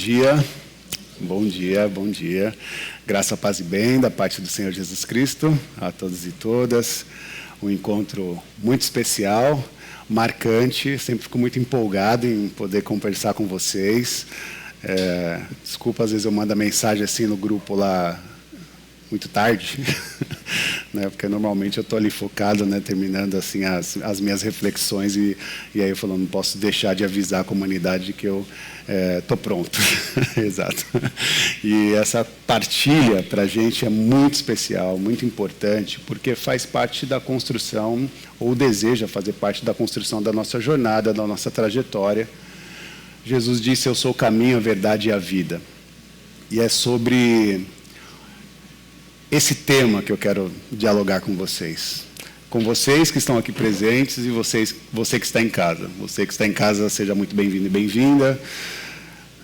dia, bom dia, bom dia. Graça, paz e bem da parte do Senhor Jesus Cristo a todos e todas. Um encontro muito especial, marcante. Sempre fico muito empolgado em poder conversar com vocês. Desculpa, às vezes eu mando a mensagem assim no grupo lá muito tarde, né? Porque normalmente eu estou ali focado, né? Terminando assim as minhas reflexões e aí eu falo, não posso deixar de avisar a comunidade que eu estou pronto. Exato. E essa partilha para a gente é muito especial, muito importante, porque faz parte da construção, ou deseja fazer parte da construção da nossa jornada, da nossa trajetória. Jesus disse, eu sou o caminho, a verdade e a vida. E é sobre esse tema que eu quero dialogar com vocês. Com vocês que estão aqui presentes e você que está em casa. Você que está em casa, seja muito bem-vindo e bem-vinda.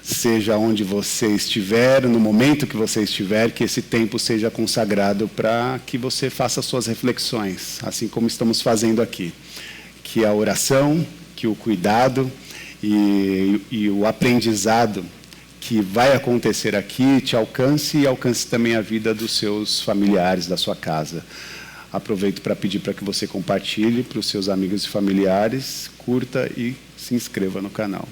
Seja onde você estiver, no momento que você estiver, que esse tempo seja consagrado para que você faça suas reflexões, assim como estamos fazendo aqui. Que a oração, que o cuidado e o aprendizado que vai acontecer aqui te alcance e alcance também a vida dos seus familiares, da sua casa. Aproveito para pedir para que você compartilhe para os seus amigos e familiares, curta e se inscreva no canal.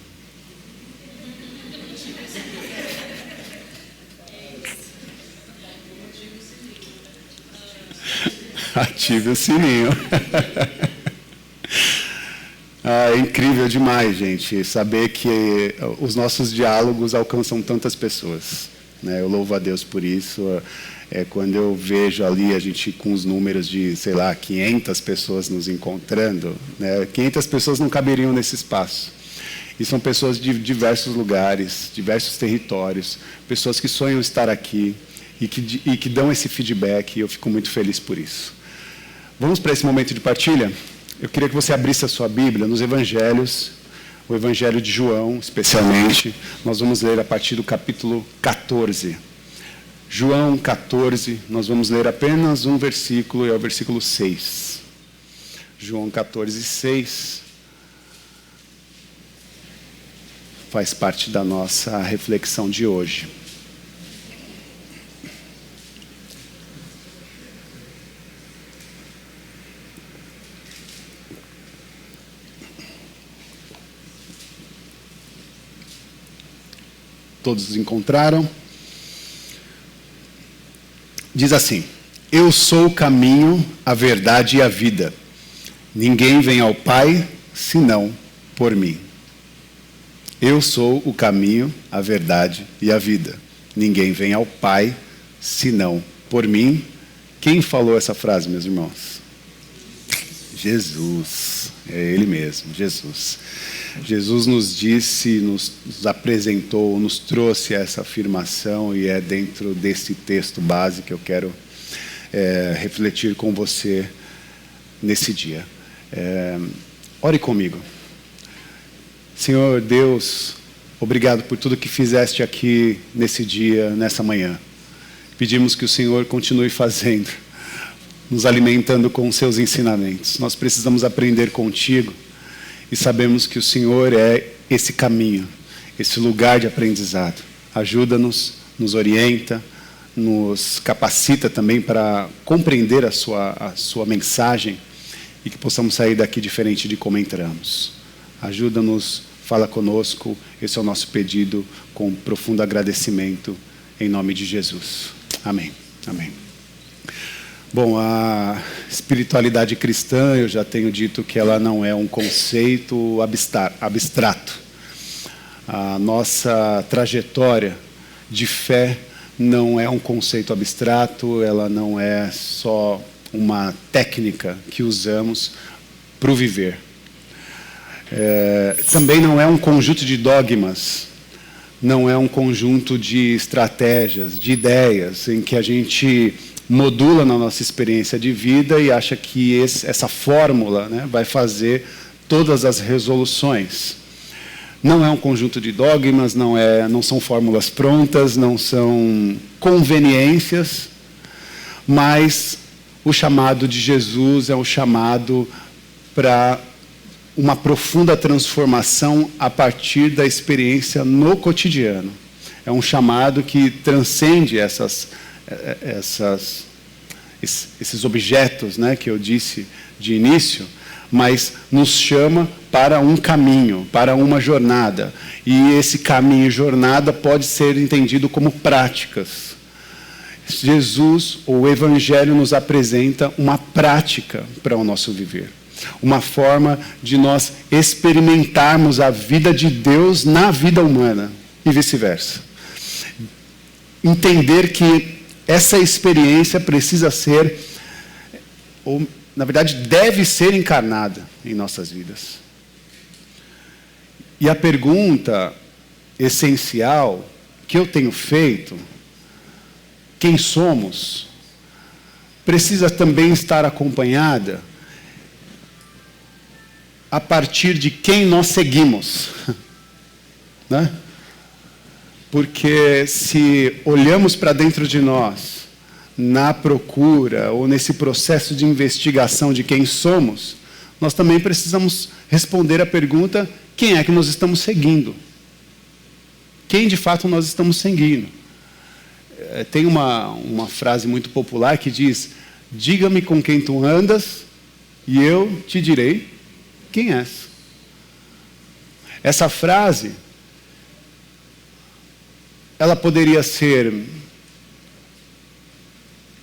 Ative o sininho. É incrível demais, gente, saber que os nossos diálogos alcançam tantas pessoas, né? Eu louvo a Deus por isso. Quando eu vejo ali a gente com os números de, 500 pessoas nos encontrando, né? 500 pessoas não caberiam nesse espaço. E são pessoas de diversos lugares, diversos territórios, pessoas que sonham estar aqui e que dão esse feedback, e eu fico muito feliz por isso. Vamos para esse momento de partilha? Eu queria que você abrisse a sua Bíblia nos Evangelhos, o Evangelho de João, especialmente. Nós vamos ler a partir do capítulo 14. João 14, nós vamos ler apenas um versículo, é o versículo 6. João 14, 6. Faz parte da nossa reflexão de hoje. Todos encontraram? Diz assim: eu sou o caminho, a verdade e a vida. Ninguém vem ao Pai senão por mim. Eu sou o caminho, a verdade e a vida. Ninguém vem ao Pai senão por mim. Quem falou essa frase, meus irmãos? Jesus. É Ele mesmo, Jesus. Jesus nos disse, nos apresentou, nos trouxe essa afirmação, e é dentro desse texto base que eu quero refletir com você nesse dia. Ore comigo. Senhor Deus, obrigado por tudo que fizeste aqui nesse dia, nessa manhã. Pedimos que o Senhor continue fazendo, nos alimentando com os seus ensinamentos. Nós precisamos aprender contigo. E sabemos que o Senhor é esse caminho, esse lugar de aprendizado. Ajuda-nos, nos orienta, nos capacita também para compreender a sua mensagem e que possamos sair daqui diferente de como entramos. Ajuda-nos, fala conosco, esse é o nosso pedido com profundo agradecimento, em nome de Jesus. Amém. Amém. Bom, a espiritualidade cristã, eu já tenho dito que ela não é um conceito abstrato. A nossa trajetória de fé não é um conceito abstrato, ela não é só uma técnica que usamos para o viver. Também não é um conjunto de dogmas, não é um conjunto de estratégias, de ideias, em que a gente modula na nossa experiência de vida e acha que essa fórmula, né, vai fazer todas as resoluções. Não é um conjunto de dogmas, não são fórmulas prontas, não são conveniências, mas o chamado de Jesus é um chamado para uma profunda transformação a partir da experiência no cotidiano. É um chamado que transcende esses objetos, né, que eu disse de início, mas nos chama para um caminho, para uma jornada. E esse caminho e jornada pode ser entendido como práticas. Jesus, ou o Evangelho, nos apresenta uma prática para o nosso viver. Uma forma de nós experimentarmos a vida de Deus na vida humana e vice-versa. Entender que essa experiência precisa ser, ou na verdade deve ser encarnada em nossas vidas. E a pergunta essencial que eu tenho feito, quem somos, precisa também estar acompanhada a partir de quem nós seguimos, né? Porque se olhamos para dentro de nós, na procura ou nesse processo de investigação de quem somos, nós também precisamos responder a pergunta: quem é que nós estamos seguindo? Quem de fato nós estamos seguindo? Tem uma frase muito popular que diz: diga-me com quem tu andas e eu te direi quem és. Essa frase, ela poderia ser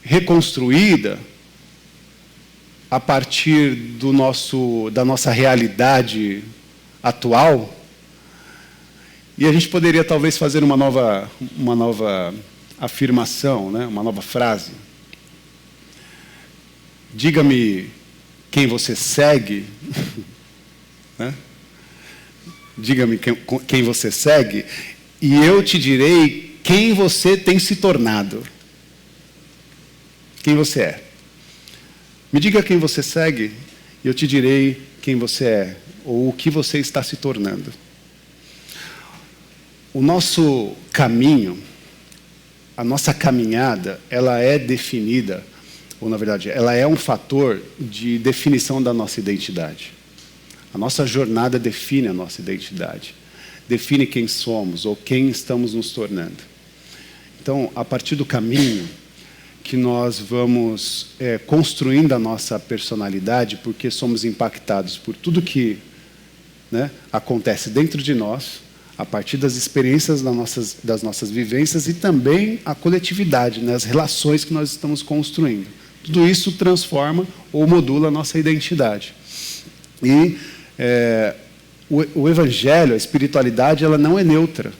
reconstruída a partir da nossa realidade atual, e a gente poderia talvez fazer uma nova afirmação, né? Uma nova frase. Diga-me quem você segue, né? Diga-me quem você segue, e eu te direi quem você tem se tornado. Quem você é. Me diga quem você segue, e eu te direi quem você é, ou o que você está se tornando. O nosso caminho, a nossa caminhada, ela é definida, ou na verdade, ela é um fator de definição da nossa identidade. A nossa jornada define a nossa identidade. Define quem somos ou quem estamos nos tornando. Então, a partir do caminho que nós vamos construindo a nossa personalidade, porque somos impactados por tudo que, né, acontece dentro de nós, a partir das experiências das nossas vivências e também a coletividade, né, as relações que nós estamos construindo. Tudo isso transforma ou modula a nossa identidade. E o Evangelho, a espiritualidade, ela não é neutra.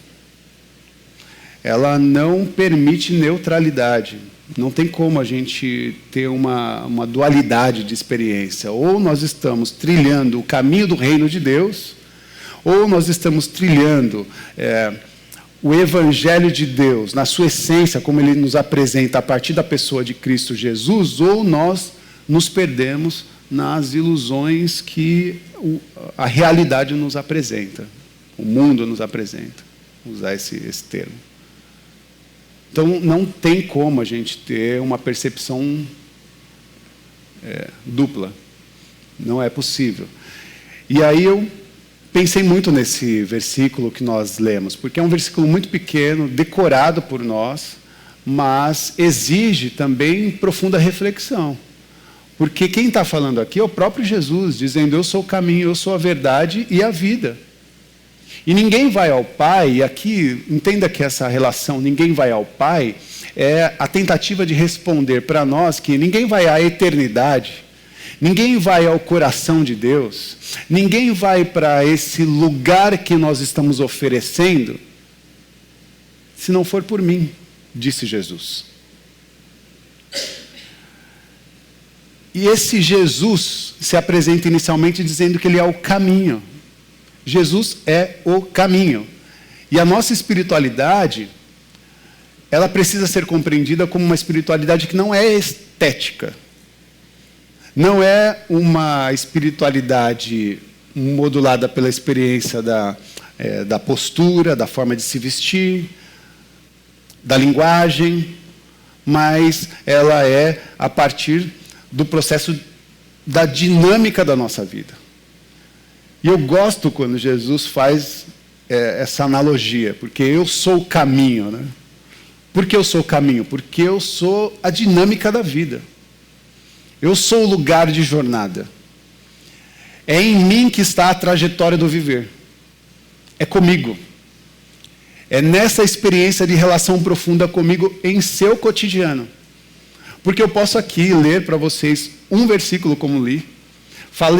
Ela não permite neutralidade. Não tem como a gente ter uma dualidade de experiência. Ou nós estamos trilhando o caminho do reino de Deus, ou nós estamos trilhando o Evangelho de Deus, na sua essência, como ele nos apresenta a partir da pessoa de Cristo Jesus, ou nós nos perdemos nas ilusões que a realidade nos apresenta, o mundo nos apresenta, vou usar esse termo. Então, não tem como a gente ter uma percepção dupla. Não é possível. E aí eu pensei muito nesse versículo que nós lemos, porque é um versículo muito pequeno, decorado por nós, mas exige também profunda reflexão. Porque quem está falando aqui é o próprio Jesus, dizendo: eu sou o caminho, eu sou a verdade e a vida. E ninguém vai ao Pai, e aqui, entenda que essa relação, ninguém vai ao Pai, é a tentativa de responder para nós que ninguém vai à eternidade, ninguém vai ao coração de Deus, ninguém vai para esse lugar que nós estamos oferecendo, se não for por mim, disse Jesus. E esse Jesus se apresenta inicialmente dizendo que ele é o caminho. Jesus é o caminho. E a nossa espiritualidade, ela precisa ser compreendida como uma espiritualidade que não é estética. Não é uma espiritualidade modulada pela experiência da postura, da forma de se vestir, da linguagem, mas ela é a partir do processo da dinâmica da nossa vida. E eu gosto quando Jesus faz essa analogia, porque eu sou o caminho, né? Por que eu sou o caminho? Porque eu sou a dinâmica da vida. Eu sou o lugar de jornada. É em mim que está a trajetória do viver. É comigo. É nessa experiência de relação profunda comigo em seu cotidiano. Porque eu posso aqui ler para vocês um versículo como li,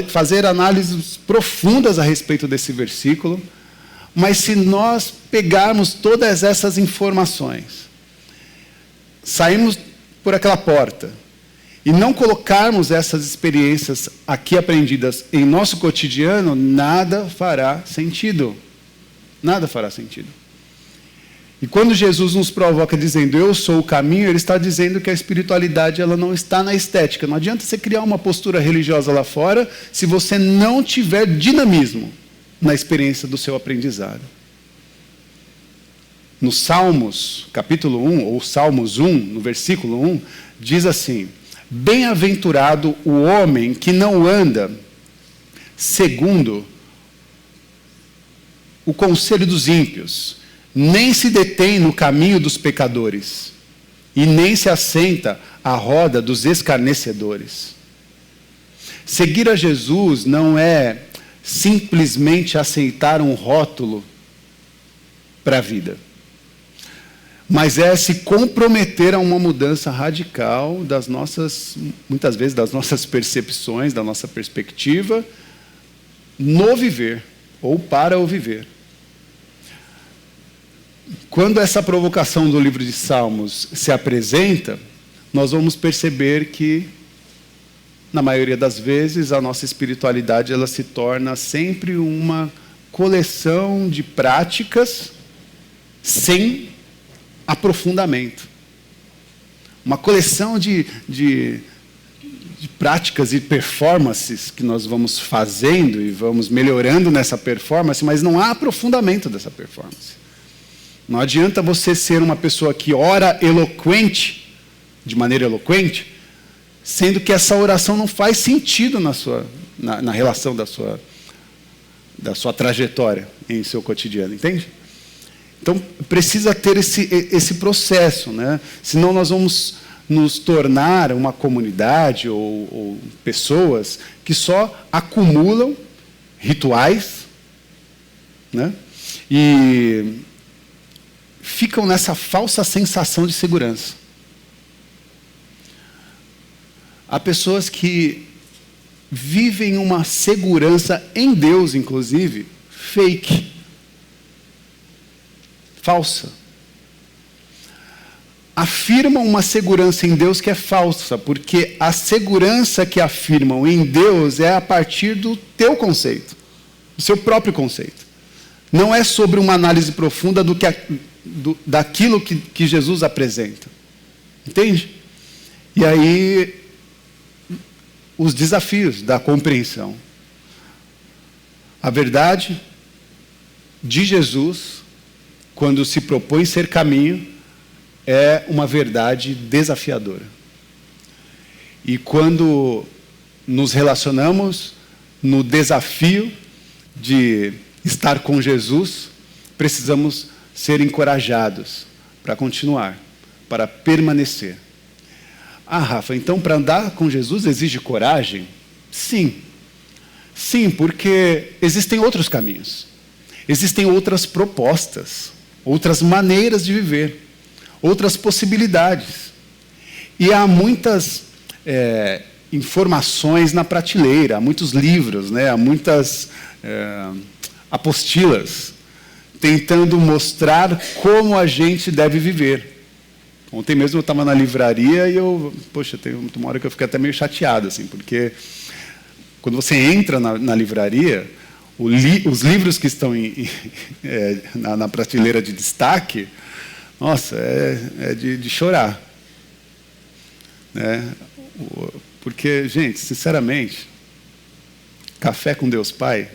fazer análises profundas a respeito desse versículo, mas se nós pegarmos todas essas informações, sairmos por aquela porta e não colocarmos essas experiências aqui aprendidas em nosso cotidiano, nada fará sentido. Nada fará sentido. E quando Jesus nos provoca dizendo, eu sou o caminho, ele está dizendo que a espiritualidade ela não está na estética. Não adianta você criar uma postura religiosa lá fora se você não tiver dinamismo na experiência do seu aprendizado. No Salmos, capítulo 1, ou Salmos 1, no versículo 1, diz assim, bem-aventurado o homem que não anda segundo o conselho dos ímpios, nem se detém no caminho dos pecadores, e nem se assenta à roda dos escarnecedores. Seguir a Jesus não é simplesmente aceitar um rótulo para a vida, mas é se comprometer a uma mudança radical das nossas, muitas vezes, das nossas percepções, da nossa perspectiva, no viver, ou para o viver. Quando essa provocação do livro de Salmos se apresenta, nós vamos perceber que, na maioria das vezes, a nossa espiritualidade ela se torna sempre uma coleção de práticas sem aprofundamento. Uma coleção de práticas e performances que nós vamos fazendo e vamos melhorando nessa performance, mas não há aprofundamento dessa performance. Não adianta você ser uma pessoa que ora eloquente, de maneira eloquente, sendo que essa oração não faz sentido na relação da sua trajetória em seu cotidiano, entende? Então, precisa ter esse processo, né? Senão nós vamos nos tornar uma comunidade ou pessoas que só acumulam rituais, né? E ficam nessa falsa sensação de segurança. Há pessoas que vivem uma segurança em Deus, inclusive, fake, falsa. Afirmam uma segurança em Deus que é falsa, porque a segurança que afirmam em Deus é a partir do teu conceito, do seu próprio conceito. Não é sobre uma análise profunda daquilo que Jesus apresenta. Entende? E aí, os desafios da compreensão. A verdade de Jesus, quando se propõe ser caminho, é uma verdade desafiadora. E quando nos relacionamos no desafio de estar com Jesus, precisamos ser encorajados para continuar, para permanecer. Ah, Rafa, então para andar com Jesus exige coragem? Sim. Sim, porque existem outros caminhos. Existem outras propostas, outras maneiras de viver, outras possibilidades. E há muitas informações na prateleira, há muitos livros, né? Há muitas apostilas tentando mostrar como a gente deve viver. Ontem mesmo eu estava na livraria e tem uma hora que eu fiquei até meio chateado, assim, porque quando você entra na livraria, os livros que estão na prateleira de destaque, nossa, é de chorar. Né? Porque, gente, sinceramente, Café com Deus Pai,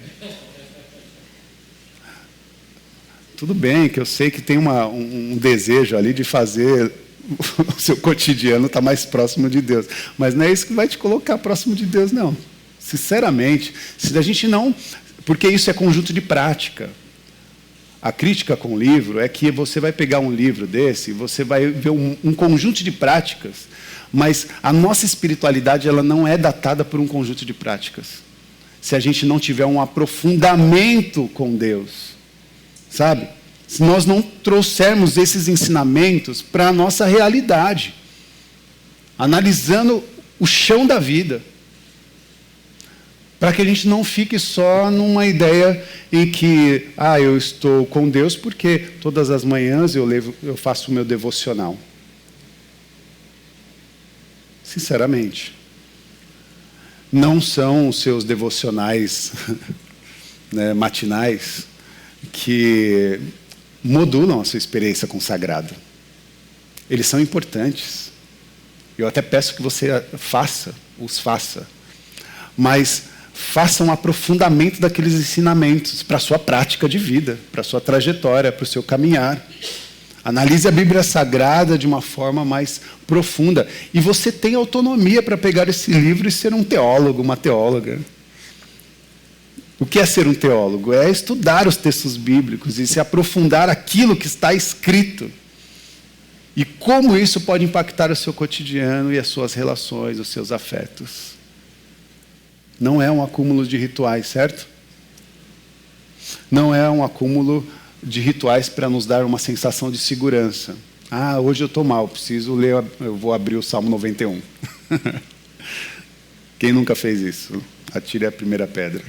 tudo bem que eu sei que tem um desejo ali de fazer o seu cotidiano estar mais próximo de Deus, mas não é isso que vai te colocar próximo de Deus, não. Sinceramente, se a gente não... Porque isso é conjunto de prática. A crítica com o livro é que você vai pegar um livro desse, você vai ver um conjunto de práticas, mas a nossa espiritualidade ela não é datada por um conjunto de práticas. Se a gente não tiver um aprofundamento com Deus, sabe? Se nós não trouxermos esses ensinamentos para a nossa realidade, analisando o chão da vida, para que a gente não fique só numa ideia em que, eu estou com Deus porque todas as manhãs eu faço o meu devocional. Sinceramente, não são os seus devocionais né, matinais que modulam a sua experiência consagrada. Eles são importantes. Eu até peço que você os faça. Mas faça um aprofundamento daqueles ensinamentos para a sua prática de vida, para a sua trajetória, para o seu caminhar. Analise a Bíblia Sagrada de uma forma mais profunda. E você tem autonomia para pegar esse livro e ser um teólogo, uma teóloga. O que é ser um teólogo? É estudar os textos bíblicos e se aprofundar aquilo que está escrito. E como isso pode impactar o seu cotidiano e as suas relações, os seus afetos. Não é um acúmulo de rituais, certo? Não é um acúmulo de rituais para nos dar uma sensação de segurança. Hoje eu estou mal, preciso ler, eu vou abrir o Salmo 91. Quem nunca fez isso? Atire a primeira pedra.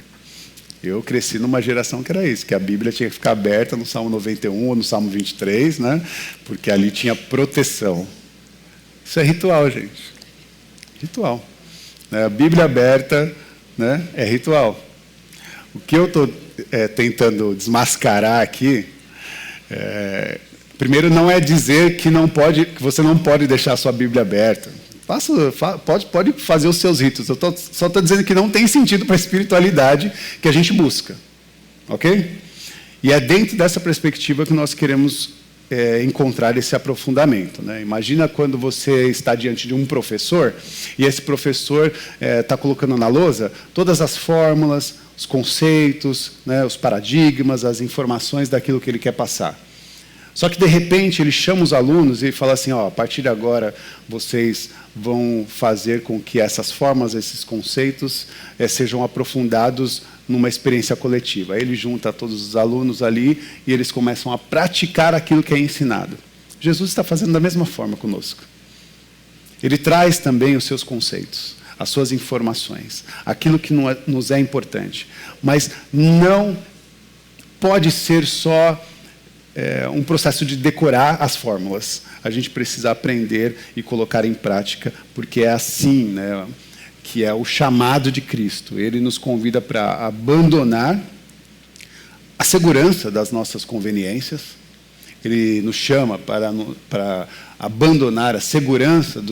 Eu cresci numa geração que era isso, que a Bíblia tinha que ficar aberta no Salmo 91 ou no Salmo 23, né? Porque ali tinha proteção. Isso é ritual, gente. Ritual. A Bíblia aberta, né, é ritual. O que eu estou tentando desmascarar aqui, primeiro não é dizer que você não pode deixar a sua Bíblia aberta. Pode fazer os seus ritos. Eu só estou dizendo que não tem sentido para a espiritualidade que a gente busca. Ok? E é dentro dessa perspectiva que nós queremos encontrar esse aprofundamento. Né? Imagina quando você está diante de um professor e esse professor está colocando na lousa todas as fórmulas, os conceitos, né, os paradigmas, as informações daquilo que ele quer passar. Só que, de repente, ele chama os alunos e fala assim, a partir de agora, vocês vão fazer com que essas formas, esses conceitos, sejam aprofundados numa experiência coletiva. Aí ele junta todos os alunos ali e eles começam a praticar aquilo que é ensinado. Jesus está fazendo da mesma forma conosco. Ele traz também os seus conceitos, as suas informações, aquilo que nos é importante. Mas não pode ser só um processo de decorar as fórmulas. A gente precisa aprender e colocar em prática, porque é assim, né, que é o chamado de Cristo. Ele nos convida para abandonar a segurança das nossas conveniências. Ele nos chama para abandonar a segurança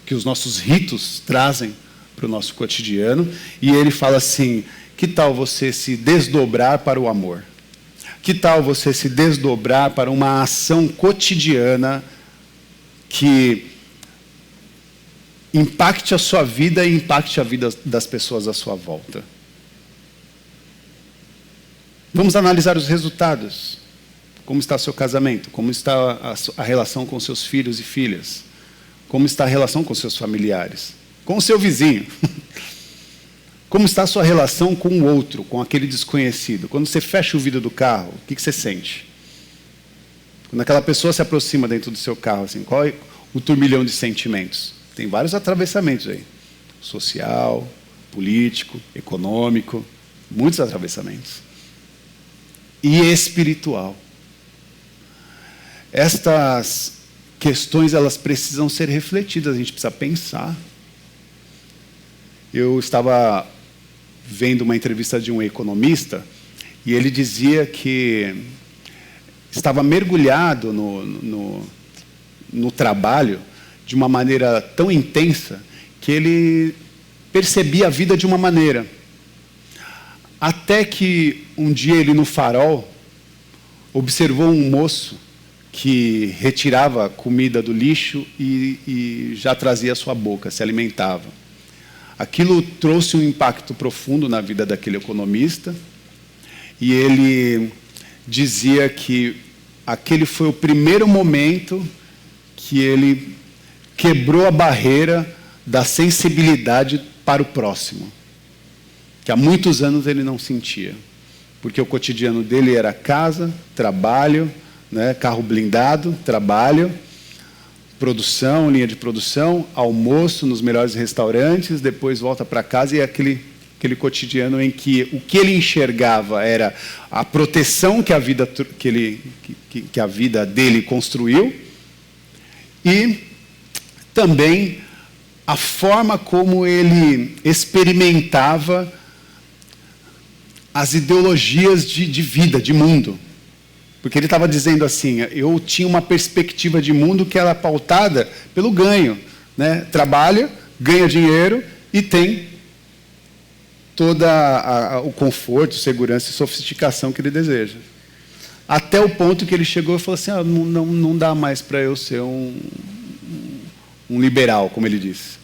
que os nossos ritos trazem para o nosso cotidiano. E ele fala assim, que tal você se desdobrar para o amor? Que tal você se desdobrar para uma ação cotidiana que impacte a sua vida e impacte a vida das pessoas à sua volta? Vamos analisar os resultados. Como está seu casamento? Como está a relação com seus filhos e filhas? Como está a relação com seus familiares? Com o seu vizinho? Como está a sua relação com o outro, com aquele desconhecido? Quando você fecha o vidro do carro, o que você sente? Quando aquela pessoa se aproxima dentro do seu carro, assim, qual é o turbilhão de sentimentos? Tem vários atravessamentos aí. Social, político, econômico, muitos atravessamentos. E espiritual. Estas questões, elas precisam ser refletidas, a gente precisa pensar. Eu estava vendo uma entrevista de um economista e ele dizia que estava mergulhado no trabalho de uma maneira tão intensa que ele percebia a vida de uma maneira. Até que um dia ele, no farol, observou um moço que retirava comida do lixo e já trazia à sua boca, se alimentava. Aquilo trouxe um impacto profundo na vida daquele economista e ele dizia que aquele foi o primeiro momento que ele quebrou a barreira da sensibilidade para o próximo, que há muitos anos ele não sentia, porque o cotidiano dele era casa, trabalho, né, carro blindado, trabalho, produção, linha de produção, almoço nos melhores restaurantes, depois volta para casa e é aquele cotidiano em que o que ele enxergava era a proteção que a vida, que a vida dele construiu e também a forma como ele experimentava as ideologias de vida, de mundo. Porque ele estava dizendo assim, eu tinha uma perspectiva de mundo que era pautada pelo ganho, né? Trabalha, ganha dinheiro e tem todo o conforto, segurança e sofisticação que ele deseja. Até o ponto que ele chegou e falou assim, não dá mais para eu ser um liberal, como ele disse.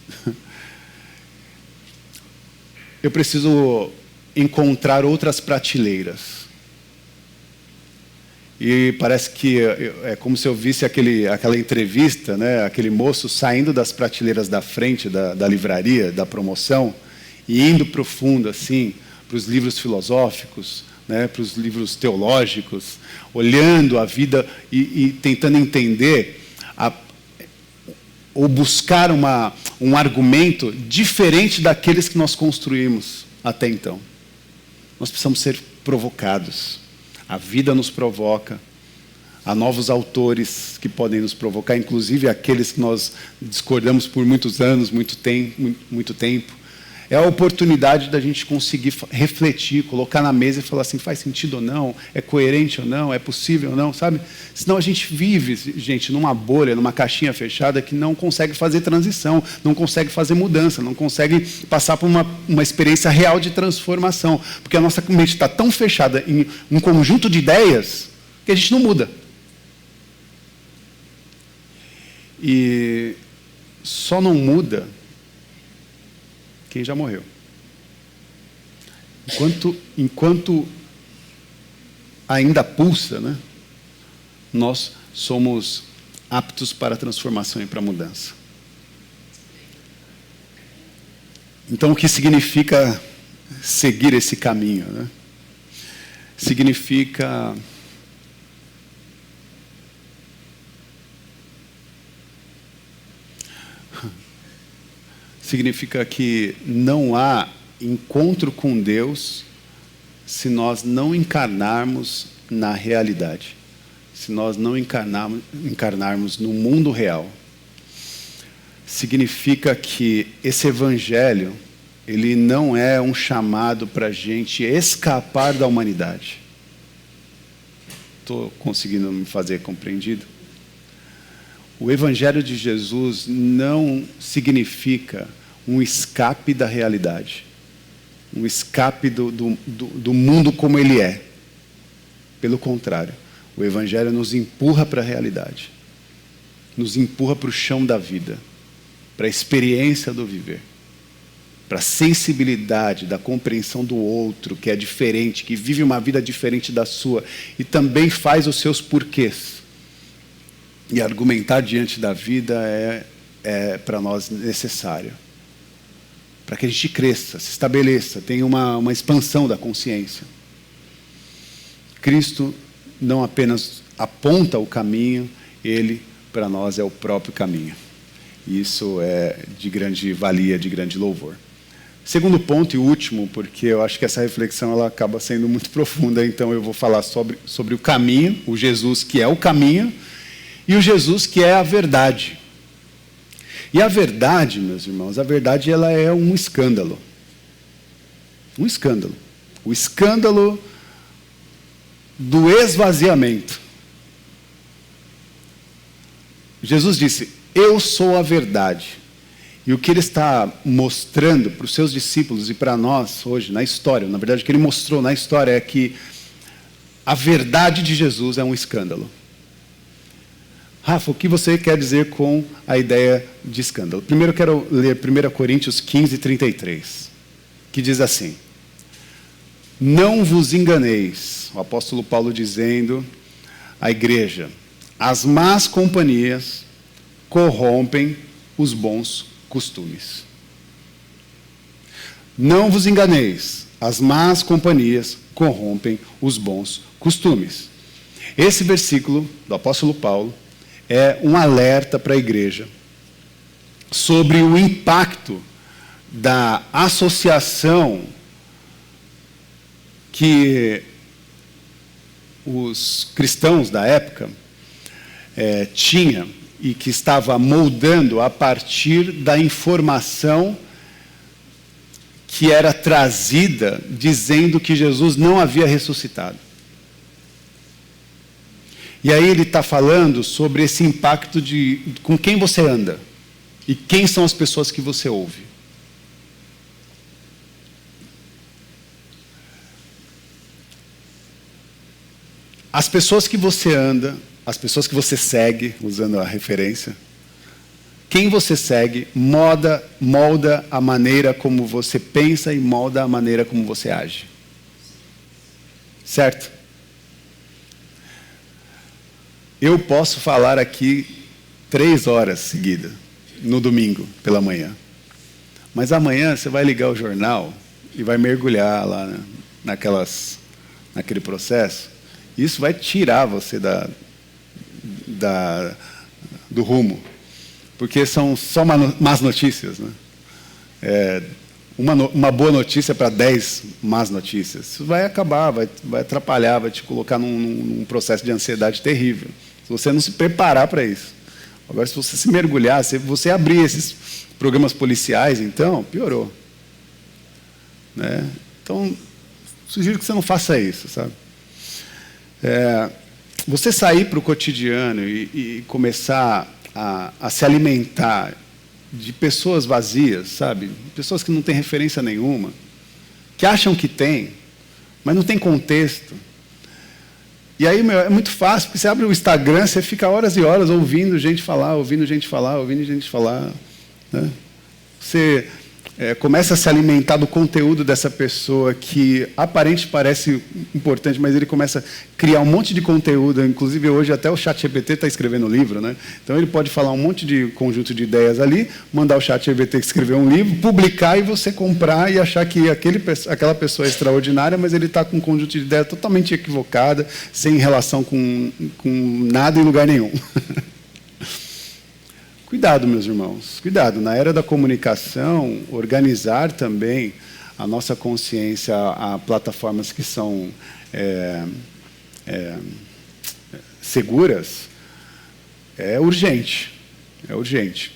Eu preciso encontrar outras prateleiras. E parece que é como se eu visse aquela entrevista, né? Aquele moço saindo das prateleiras da frente da livraria, da promoção, e indo profundo, assim, para os livros filosóficos, né? Para os livros teológicos, olhando a vida e tentando entender, ou buscar um argumento diferente daqueles que nós construímos até então. Nós precisamos ser provocados. A vida nos provoca, há novos autores que podem nos provocar, inclusive aqueles que nós discordamos por muitos anos, muito tempo. É a oportunidade da gente conseguir refletir, colocar na mesa e falar assim, faz sentido ou não, é coerente ou não, é possível ou não, sabe? Senão a gente vive, gente, numa bolha, numa caixinha fechada que não consegue fazer transição, não consegue fazer mudança, não consegue passar por uma experiência real de transformação, porque a nossa mente está tão fechada em um conjunto de ideias que a gente não muda. E só não muda quem já morreu. Enquanto ainda pulsa, né, nós somos aptos para a transformação e para a mudança. Então, o que significa seguir esse caminho, né? Significa que não há encontro com Deus se nós não encarnarmos na realidade, se nós não encarnarmos no mundo real. Significa que esse evangelho, ele não é um chamado para a gente escapar da humanidade. Estou conseguindo me fazer compreendido? O evangelho de Jesus não significa um escape da realidade, um escape do mundo como ele é. Pelo contrário, o evangelho nos empurra para a realidade, nos empurra para o chão da vida, para a experiência do viver, para a sensibilidade da compreensão do outro, que é diferente, que vive uma vida diferente da sua, e também faz os seus porquês. E argumentar diante da vida é para nós necessário, para que a gente cresça, se estabeleça, tenha uma expansão da consciência. Cristo não apenas aponta o caminho, ele, para nós, é o próprio caminho. Isso é de grande valia, de grande louvor. Segundo ponto e último, porque eu acho que essa reflexão ela acaba sendo muito profunda, então eu vou falar sobre o caminho, o Jesus que é o caminho, e o Jesus que é a verdade. E a verdade, meus irmãos, a verdade ela é um escândalo. Um escândalo. O escândalo do esvaziamento. Jesus disse, eu sou a verdade. E o que ele está mostrando para os seus discípulos e para nós hoje, na história, na verdade o que ele mostrou na história é que a verdade de Jesus é um escândalo. Rafa, o que você quer dizer com a ideia de escândalo? Primeiro eu quero ler 1 Coríntios 15, 33, que diz assim, Não vos enganeis. O apóstolo Paulo dizendo à igreja: as más companhias corrompem os bons costumes. Não vos enganeis. As más companhias corrompem os bons costumes. Esse versículo do apóstolo Paulo é um alerta para a igreja sobre o impacto da associação que os cristãos da época tinham e que estava moldando a partir da informação que era trazida dizendo que Jesus não havia ressuscitado. E aí ele está falando sobre esse impacto de com quem você anda e quem são as pessoas que você ouve. As pessoas que você anda, as pessoas que você segue, usando a referência, quem você segue molda a maneira como você pensa e molda a maneira como você age. Certo? Eu posso falar aqui 3 horas seguidas, no domingo, pela manhã. Mas amanhã você vai ligar o jornal e vai mergulhar lá naquele processo. Isso vai tirar você do rumo. Porque são só más notícias, né? Uma boa notícia para 10 más notícias. Isso vai acabar, vai atrapalhar, vai te colocar num processo de ansiedade terrível. Se você não se preparar para isso. Agora, se você se mergulhar, se você abrir esses programas policiais, então, piorou. Né? Então, sugiro que você não faça isso, sabe? Você sair para o cotidiano e começar a se alimentar de pessoas vazias, sabe? Pessoas que não têm referência nenhuma, que acham que tem, mas não tem contexto. E aí, é muito fácil, porque você abre o Instagram, você fica horas e horas ouvindo gente falar, né? Você começa a se alimentar do conteúdo dessa pessoa que aparente parece importante, mas ele começa a criar um monte de conteúdo. Inclusive, hoje até o ChatGPT está escrevendo um livro, né? Então, ele pode falar um monte de conjunto de ideias ali, mandar o ChatGPT escrever um livro, publicar e você comprar e achar que aquela pessoa é extraordinária, mas ele está com um conjunto de ideias totalmente equivocada, sem relação com nada em lugar nenhum. Cuidado, meus irmãos, cuidado. Na era da comunicação, organizar também a nossa consciência a plataformas que são seguras é urgente. É urgente.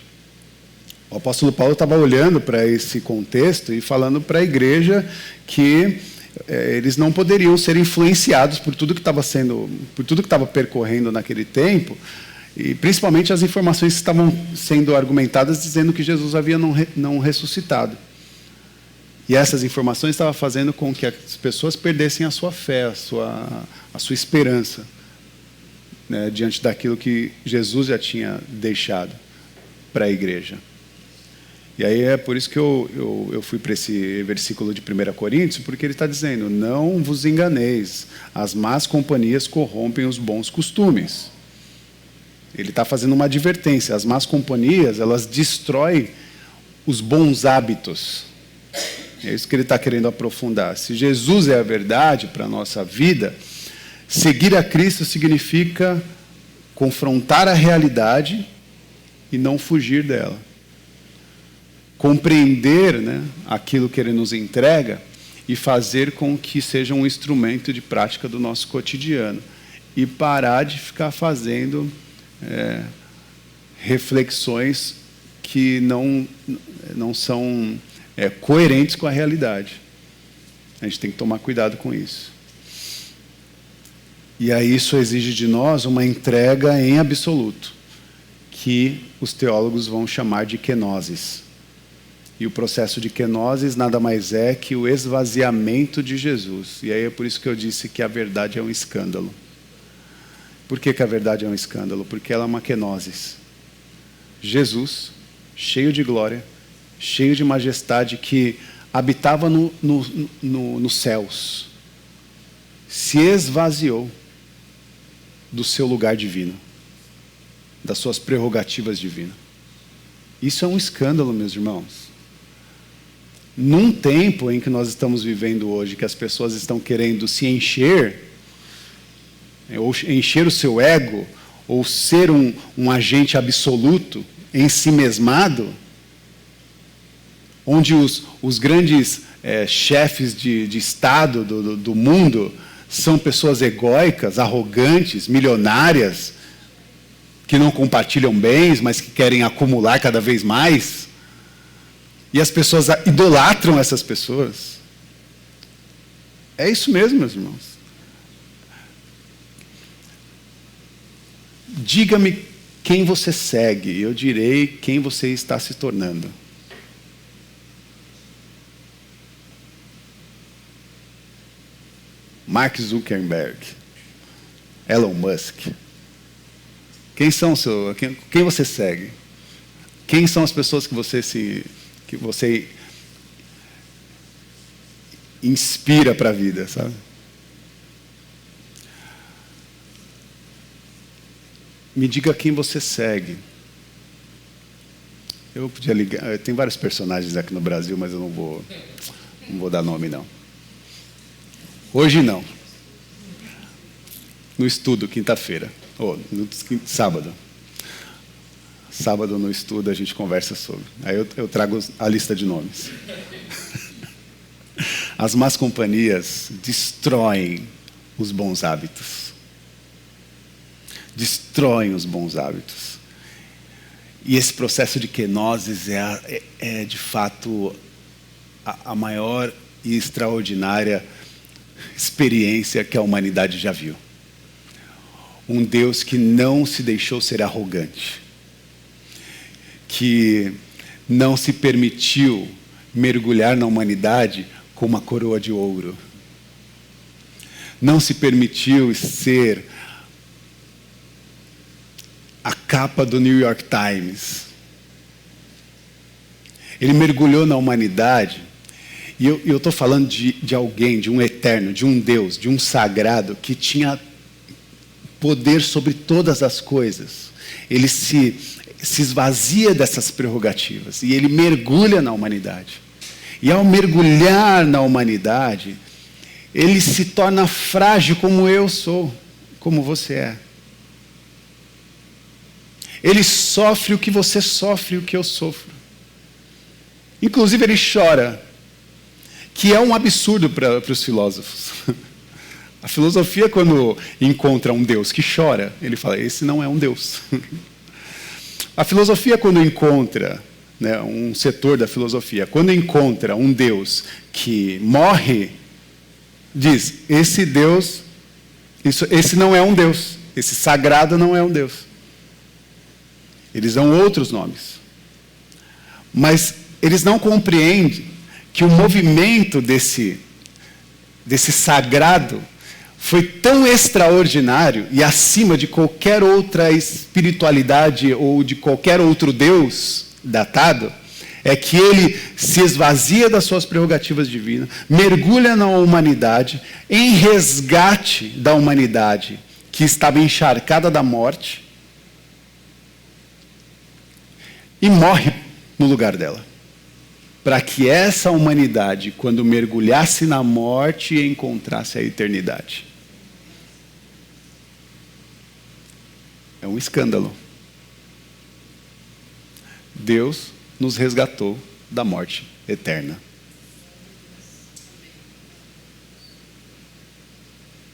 O apóstolo Paulo estava olhando para esse contexto e falando para a igreja que eles não poderiam ser influenciados por tudo que estava percorrendo naquele tempo. E principalmente as informações que estavam sendo argumentadas dizendo que Jesus havia não ressuscitado. E essas informações estavam fazendo com que as pessoas perdessem a sua fé, a sua esperança, né, diante daquilo que Jesus já tinha deixado para a igreja. E aí é por isso que eu fui para esse versículo de 1 Coríntios, porque ele está dizendo: não vos enganeis, as más companhias corrompem os bons costumes. Ele está fazendo uma advertência. As más companhias, elas destroem os bons hábitos. É isso que ele está querendo aprofundar. Se Jesus é a verdade para a nossa vida, seguir a Cristo significa confrontar a realidade e não fugir dela. Compreender, né, aquilo que ele nos entrega e fazer com que seja um instrumento de prática do nosso cotidiano. E parar de ficar fazendo reflexões que não são coerentes com a realidade. A gente tem que tomar cuidado com isso. E aí isso exige de nós uma entrega em absoluto, que os teólogos vão chamar de kenosis. E o processo de kenosis nada mais é que o esvaziamento de Jesus. E aí é por isso que eu disse que a verdade é um escândalo. Por que a verdade é um escândalo? Porque ela é uma kenosis. Jesus, cheio de glória, cheio de majestade, que habitava nos céus, se esvaziou do seu lugar divino, das suas prerrogativas divinas. Isso é um escândalo, meus irmãos. Num tempo em que nós estamos vivendo hoje, que as pessoas estão querendo se encher, ou encher o seu ego, ou ser um agente absoluto, em si mesmado, onde os grandes chefes de Estado do mundo são pessoas egóicas, arrogantes, milionárias, que não compartilham bens, mas que querem acumular cada vez mais. E as pessoas idolatram essas pessoas. É isso mesmo, meus irmãos. Diga-me quem você segue, e eu direi quem você está se tornando. Mark Zuckerberg, Elon Musk. Quem você segue? Quem são as pessoas que você inspira para a vida, sabe? Me diga quem você segue. Eu podia ligar, tem vários personagens aqui no Brasil, mas eu não vou dar nome, não. Hoje não. No estudo, quinta-feira. No sábado. Sábado no estudo a gente conversa sobre. Aí eu trago a lista de nomes. As más companhias destroem os bons hábitos. Destroem os bons hábitos. E esse processo de kenosis é de fato a maior e extraordinária experiência que a humanidade já viu. Um Deus que não se deixou ser arrogante, que não se permitiu mergulhar na humanidade com uma coroa de ouro, não se permitiu ser a capa do New York Times. Ele mergulhou na humanidade, e eu estou falando de alguém, de um eterno, de um Deus, de um sagrado que tinha poder sobre todas as coisas. Ele se esvazia dessas prerrogativas e ele mergulha na humanidade. E ao mergulhar na humanidade, ele se torna frágil como eu sou, como você é. Ele sofre o que você sofre e o que eu sofro. Inclusive ele chora, que é um absurdo para os filósofos. A filosofia, quando encontra um Deus que chora, ele fala, esse não é um Deus. A filosofia, quando encontra, um setor da filosofia, quando encontra um Deus que morre, diz, esse Deus, esse não é um Deus, esse sagrado não é um Deus. Eles dão outros nomes. Mas eles não compreendem que o movimento desse sagrado foi tão extraordinário e acima de qualquer outra espiritualidade ou de qualquer outro Deus datado, é que ele se esvazia das suas prerrogativas divinas, mergulha na humanidade, em resgate da humanidade que estava encharcada da morte, e morre no lugar dela. Para que essa humanidade, quando mergulhasse na morte, encontrasse a eternidade. É um escândalo. Deus nos resgatou da morte eterna.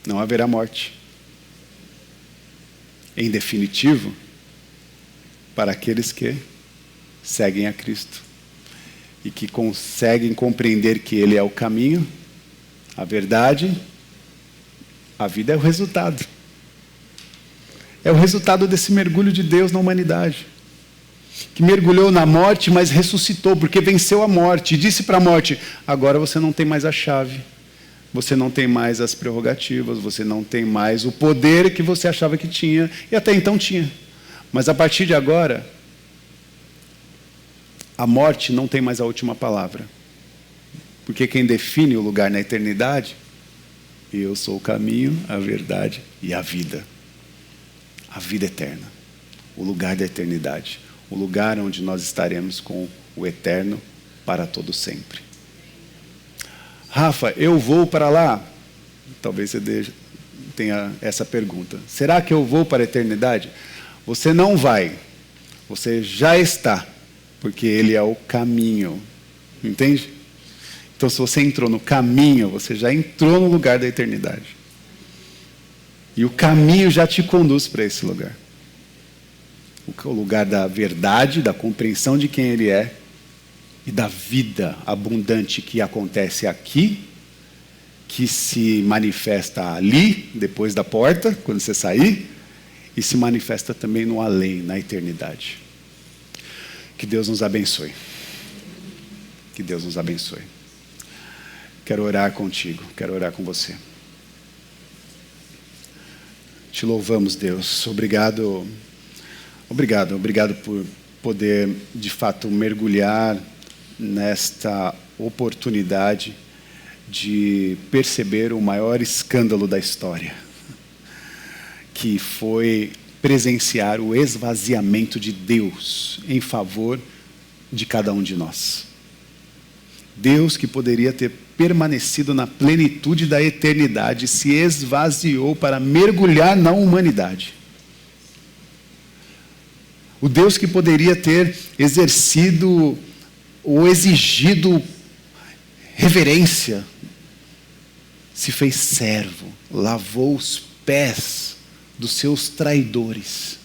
Não haverá morte. Em definitivo, para aqueles que seguem a Cristo e que conseguem compreender que Ele é o caminho, a verdade, a vida é o resultado. É o resultado desse mergulho de Deus na humanidade, que mergulhou na morte, mas ressuscitou, porque venceu a morte, e disse para a morte, agora você não tem mais a chave, você não tem mais as prerrogativas, você não tem mais o poder que você achava que tinha, e até então tinha. Mas a partir de agora, a morte não tem mais a última palavra. Porque quem define o lugar na eternidade Eu sou o caminho, a verdade e a vida. A vida eterna. O lugar da eternidade. O lugar onde nós estaremos com o eterno para todo sempre. Rafa, eu vou para lá? Talvez você tenha essa pergunta. Será que eu vou para a eternidade? Você não vai. Você já está. Porque Ele é o caminho. Entende? Então, se você entrou no caminho, você já entrou no lugar da eternidade. E o caminho já te conduz para esse lugar. O lugar da verdade, da compreensão de quem Ele é e da vida abundante que acontece aqui, que se manifesta ali, depois da porta, quando você sair, e se manifesta também no além, na eternidade. Que Deus nos abençoe. Que Deus nos abençoe. Quero orar contigo, quero orar com você. Te louvamos, Deus. Obrigado por poder, de fato, mergulhar nesta oportunidade de perceber o maior escândalo da história, que foi presenciar o esvaziamento de Deus em favor de cada um de nós. Deus, que poderia ter permanecido na plenitude da eternidade, se esvaziou para mergulhar na humanidade. O Deus que poderia ter exercido ou exigido reverência, se fez servo, lavou os pés dos seus traidores.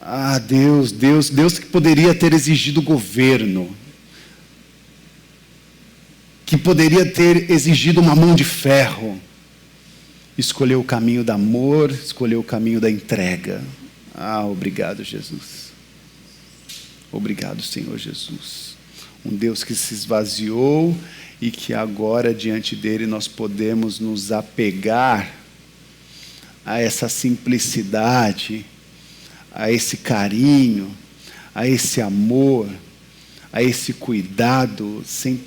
Ah, Deus que poderia ter exigido governo, que poderia ter exigido uma mão de ferro, escolheu o caminho do amor, escolheu o caminho da entrega. Ah, obrigado, Jesus. Obrigado, Senhor Jesus. Um Deus que se esvaziou e que agora, diante dele, nós podemos nos apegar a essa simplicidade, a esse carinho, a esse amor, a esse cuidado sem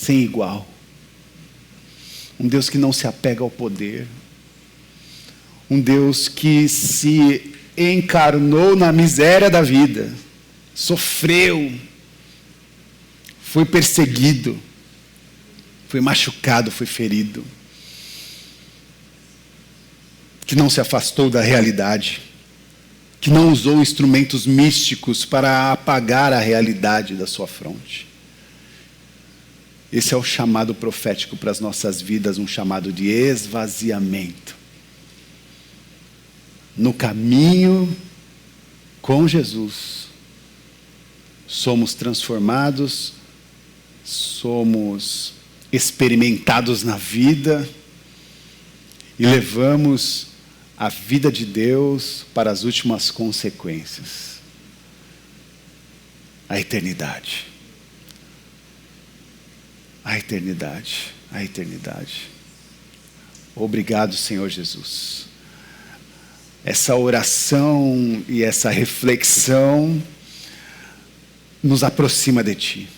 igual. Um Deus que não se apega ao poder. Um Deus que se encarnou na miséria da vida, sofreu, foi perseguido, foi machucado, foi ferido, que não se afastou da realidade, que não usou instrumentos místicos para apagar a realidade da sua fronte. Esse é o chamado profético para as nossas vidas, um chamado de esvaziamento. No caminho com Jesus, somos transformados, somos experimentados na vida e levamos a vida de Deus para as últimas consequências, a eternidade. A eternidade, a eternidade. Obrigado, Senhor Jesus. Essa oração e essa reflexão nos aproxima de Ti.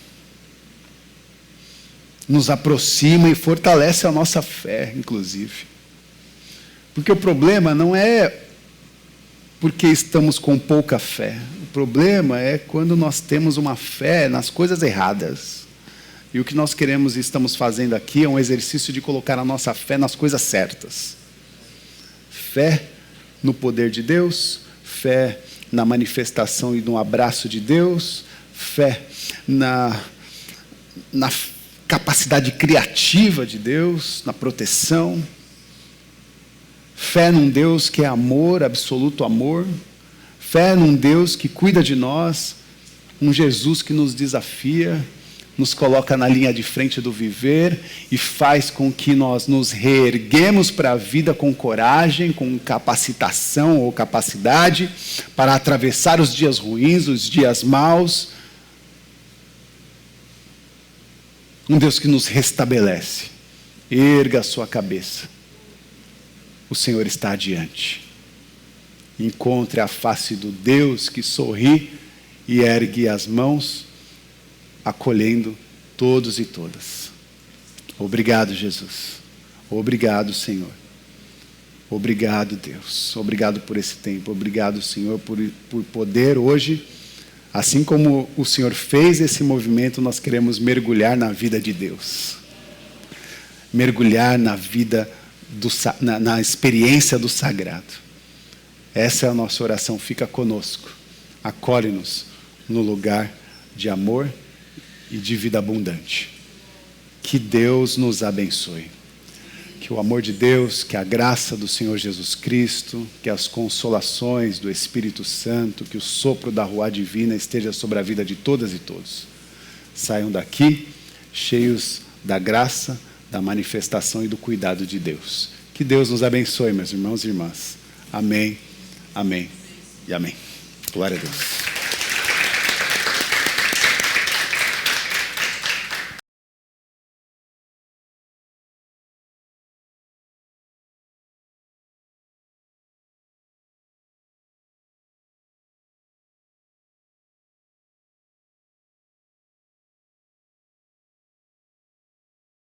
Nos aproxima e fortalece a nossa fé, inclusive. Porque o problema não é porque estamos com pouca fé. O problema é quando nós temos uma fé nas coisas erradas. E o que nós queremos e estamos fazendo aqui é um exercício de colocar a nossa fé nas coisas certas. Fé no poder de Deus, fé na manifestação e no abraço de Deus, fé na capacidade criativa de Deus, na proteção, fé num Deus que é amor, absoluto amor, fé num Deus que cuida de nós, um Jesus que nos desafia, nos coloca na linha de frente do viver e faz com que nós nos reerguemos para a vida com coragem, com capacitação ou capacidade para atravessar os dias ruins, os dias maus. Um Deus que nos restabelece. Erga a sua cabeça. O Senhor está adiante. Encontre a face do Deus que sorri e ergue as mãos, acolhendo todos e todas. Obrigado, Jesus. Obrigado, Senhor. Obrigado, Deus. Obrigado por esse tempo. Obrigado, Senhor, por poder hoje, assim como o Senhor fez esse movimento, nós queremos mergulhar na vida de Deus. Mergulhar na vida, na experiência do sagrado. Essa é a nossa oração. Fica conosco. Acolhe-nos no lugar de amor e de vida abundante. Que Deus nos abençoe. Que o amor de Deus, que a graça do Senhor Jesus Cristo, que as consolações do Espírito Santo, que o sopro da Ruá Divina esteja sobre a vida de todas e todos. Saiam daqui cheios da graça, da manifestação e do cuidado de Deus. Que Deus nos abençoe, meus irmãos e irmãs. Amém, amém e amém. Glória a Deus.